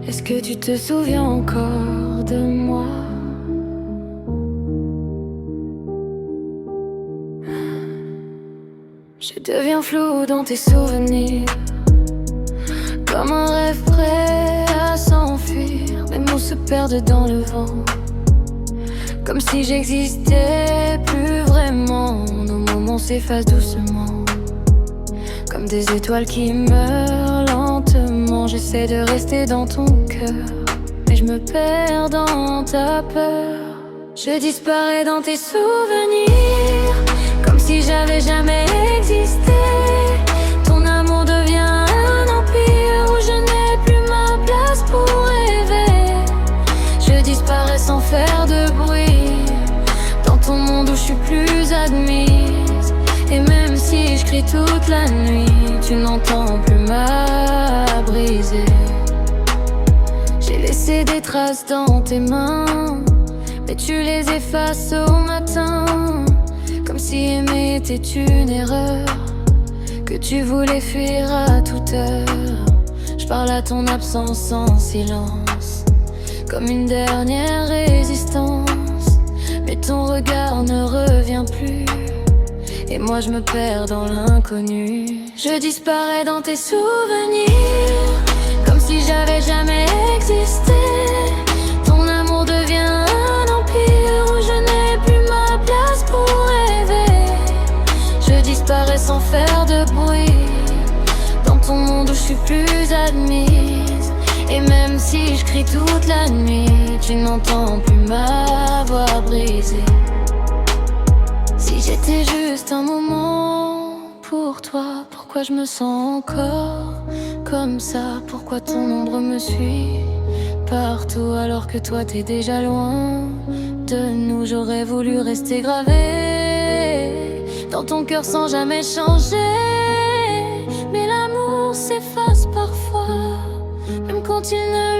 Est-ce que tu te souviens encore de moi? Je deviens flou dans tes souvenirs, comme un rêve prêt à s'enfuir. Mes mots se perdent dans le vent, comme si j'existais plus vraiment. Nos moments s'effacent doucement, comme des étoiles qui meurent lentement. J'essaie de rester dans ton cœur, mais je me perds dans ta peur. Je disparais dans tes souvenirs, comme si j'avais jamais existé. Ton amour devient un empire où je n'ai plus ma place pour rêver. Je disparais sans faire de bruit, dans ton monde où je suis plus admise. Et même si je crie toute la nuit, tu n'entends plus ma brisée. J'ai laissé des traces dans tes mains, mais tu les effaces au matin, comme si aimer était une erreur, que tu voulais fuir à toute heure. Je parle à ton absence en silence, comme une dernière résistance. Mais ton regard ne revient plus, et moi je me perds dans l'inconnu. Je disparais dans tes souvenirs, comme si j'avais jamais existé. Ton amour devient un empire où je n'ai plus ma place pour rêver. Je disparais sans faire de bruit, dans ton monde où je suis plus admise. Et même si je crie toute la nuit, tu n'entends plus ma voix brisée. Si j'étais juste un moment pour toi, pourquoi je me sens encore comme ça? Pourquoi ton ombre me suit partout alors que toi t'es déjà loin de nous? J'aurais voulu rester gravé dans ton cœur sans jamais changer, mais l'amour s'efface parfois, même quand il ne